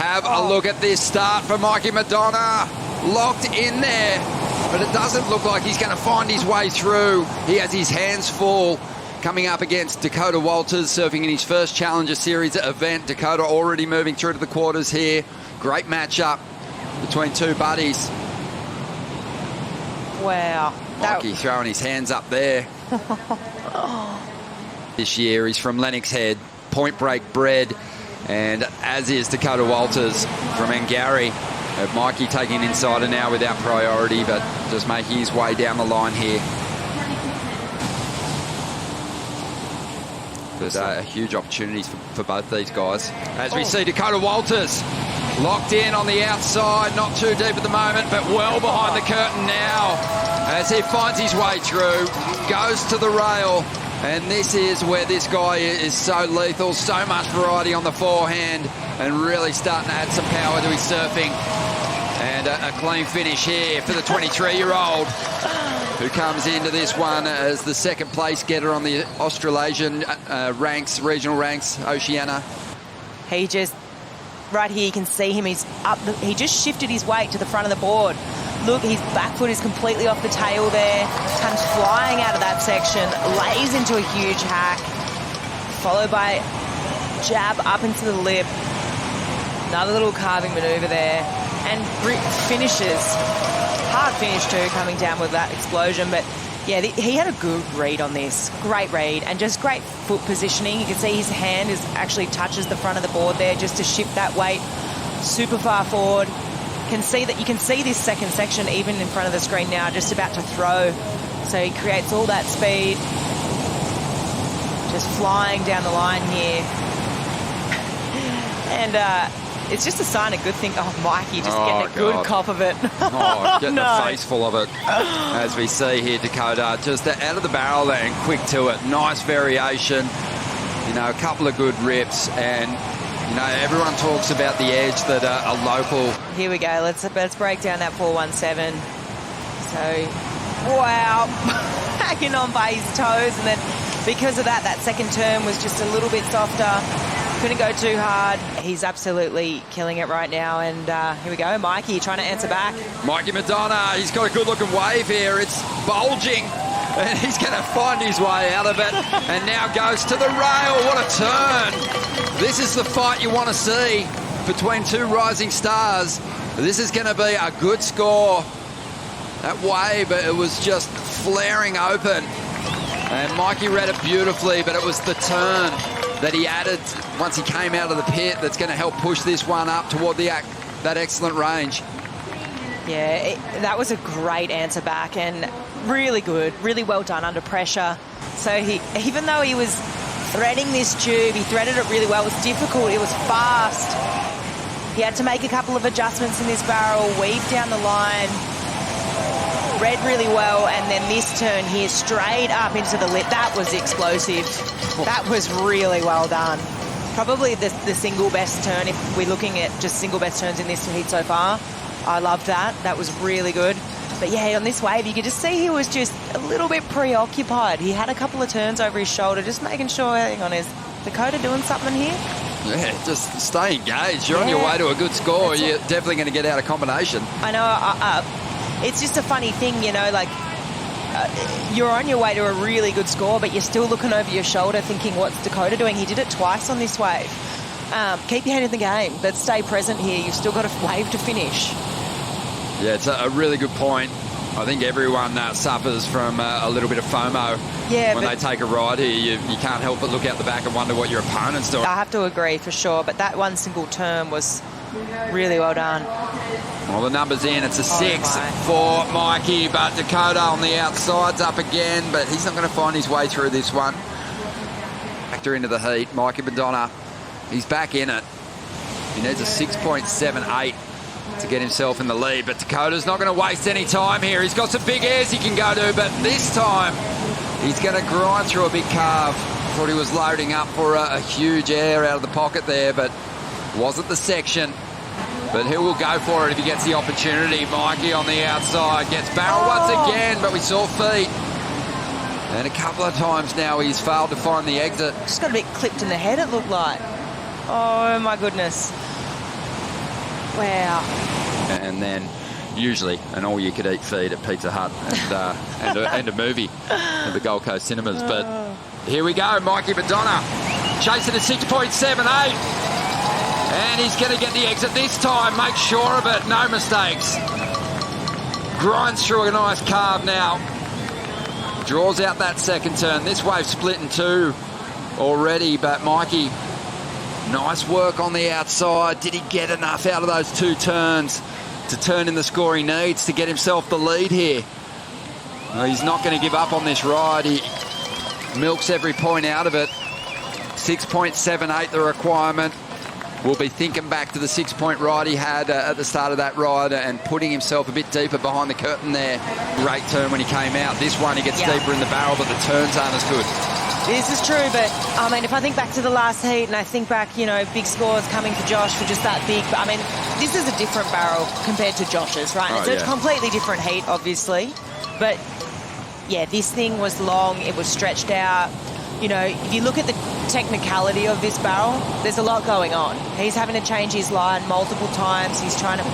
Have a look at this start for Mikey McDonagh. Locked in there, but it doesn't look like he's going to find his way through. He has his hands full coming up against Dakota Walters, surfing in his first Challenger Series event. Dakota already moving through to the quarters here. Great matchup between two buddies. Wow. Mikey throwing his hands up there. This year he's from Lennox Head, Point Break bred, and as is Dakota Walters from Angari. Mikey taking insider now without priority, but just making his way down the line here. But huge opportunities for both these guys. As we see Dakota Walters locked in on the outside, not too deep at the moment, but well behind the curtain now as he finds his way through, goes to the rail, and this is where this guy is so lethal, so much variety on the forehand, and really starting to add some power to his surfing. And a clean finish here for the 23-year-old who comes into this one as the second place getter on the Australasian ranks, regional ranks, Oceania. He just, right here you can see him, he's up, he just shifted his weight to the front of the board. Look, his back foot is completely off the tail there, comes flying out of that section, lays into a huge hack, followed by jab up into the lip. Another little carving manoeuvre there, and finishes. Hard finish too, coming down with that explosion, but yeah, he had a good read on this. Great read, and just great foot positioning. You can see his hand actually touches the front of the board there just to shift that weight super far forward. You can see this second section even in front of the screen now, just about to throw. So he creates all that speed, just flying down the line here. And it's just a sign of good thing. Oh, Mikey just getting a good cop of it. Getting a face full of it. As we see here, Dakota just out of the barrel there and quick to it. Nice variation. You know, a couple of good rips, and you know, everyone talks about the edge that a local. Here we go. Let's break down that 417. So, wow, hanging on by his toes, and then because of that second turn was just a little bit softer. Couldn't go too hard. He's absolutely killing it right now. And here we go, Mikey trying to answer back. Mikey McDonagh, he's got a good-looking wave here. It's bulging, and he's going to find his way out of it. And now goes to the rail. What a turn. This is the fight you want to see between two rising stars. This is going to be a good score. That wave, it was just flaring open. And Mikey read it beautifully, but it was the turn that he added once he came out of the pit that's going to help push this one up toward that excellent range. Yeah, that was a great answer back, and really good, really well done under pressure. So even though he was threading this tube, he threaded it really well. It was difficult, it was fast. He had to make a couple of adjustments in this barrel, weave down the line, read really well, and then this turn here straight up into the lip. That was explosive. That was really well done. Probably the single best turn if we're looking at just single best turns in this heat so far. I loved that. That was really good. But yeah, on this wave, you could just see he was just a little bit preoccupied. He had a couple of turns over his shoulder, just making sure, hang on, is Dakota doing something here? Yeah, just stay engaged. You're on your way to a good score. You're definitely going to get out a combination. I know. It's just a funny thing, you know, like you're on your way to a really good score, but you're still looking over your shoulder thinking, what's Dakota doing? He did it twice on this wave. Keep your head in the game, but stay present here. You've still got a wave to finish. Yeah, it's a really good point. I think everyone suffers from a little bit of FOMO when they take a ride here. You can't help but look out the back and wonder what your opponent's doing. I have to agree for sure, but that one single turn was really well done. Well, the number's in. It's a 6 for Mikey, but Dakota on the outside's up again, but he's not going to find his way through this one. Factor into the heat. Mikey McDonagh, he's back in it. He needs a 6.78 to get himself in the lead, but Dakota's not going to waste any time here. He's got some big airs he can go to, but this time he's going to grind through a big carve. Thought he was loading up for a huge air out of the pocket there, but wasn't the section. But he will go for it if he gets the opportunity. Mikey on the outside gets barrel once again, but we saw feet. And a couple of times now he's failed to find the exit. Just got a bit clipped in the head, it looked like. Oh, my goodness. Wow. And then usually an all-you-could-eat feed at Pizza Hut and a movie at the Gold Coast Cinemas. But here we go, Mikey McDonagh chasing a 6.78. And he's going to get the exit this time. Make sure of it. No mistakes. Grinds through a nice carve now. Draws out that second turn. This wave split in two already, but Mikey, nice work on the outside. Did he get enough out of those two turns to turn in the score he needs to get himself the lead here? Well, he's not going to give up on this ride. He milks every point out of it. 6.78 the requirement. Will be thinking back to the 6-point ride he had at the start of that ride and putting himself a bit deeper behind the curtain there. Great turn when he came out. This one, he gets deeper in the barrel, but the turns aren't as good. This is true, but, I mean, if I think back to the last heat and I think back, you know, big scores coming for Josh for just that big, I mean, this is a different barrel compared to Josh's, right? It's a completely different heat, obviously. But, yeah, this thing was long. It was stretched out. You know, if you look at the technicality of this barrel, there's a lot going on. He's having to change his line multiple times. He's trying to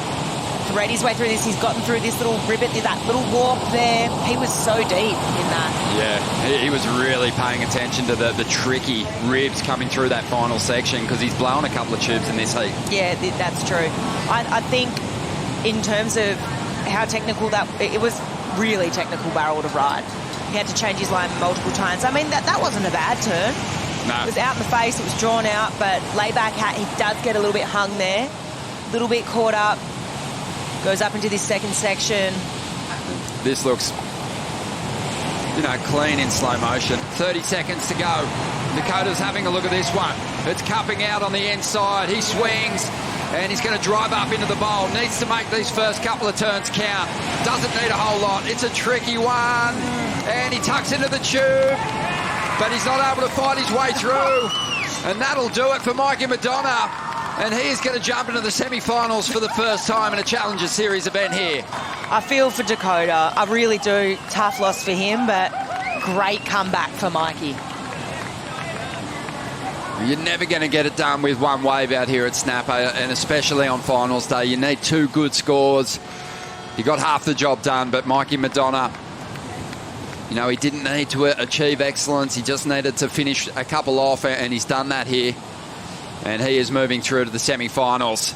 thread his way through this. He's gotten through this little ribbit, that little warp there. He was so deep in that. Yeah, he was really paying attention to the tricky ribs coming through that final section because he's blown a couple of tubes in this heat. Yeah, that's true. I think in terms of how technical it was really technical barrel to ride. He had to change his line multiple times. I mean, that wasn't a bad turn. No. It was out in the face, it was drawn out, but layback hat, he does get a little bit hung there. A little bit caught up. Goes up into this second section. This looks, you know, clean in slow motion. 30 seconds to go. Dakota's having a look at this one. It's cupping out on the inside. He swings. And he's going to drive up into the bowl. Needs to make these first couple of turns count. Doesn't need a whole lot. It's a tricky one. And he tucks into the tube. But he's not able to fight his way through. And that'll do it for Mikey McDonagh. And he is going to jump into the semi-finals for the first time in a Challenger Series event here. I feel for Dakota. I really do. Tough loss for him, but great comeback for Mikey. You're never going to get it done with one wave out here at Snapper, and especially on finals day. You need two good scores. He got half the job done, but Mikey McDonagh, you know, he didn't need to achieve excellence. He just needed to finish a couple off, and he's done that here. And he is moving through to the semi-finals.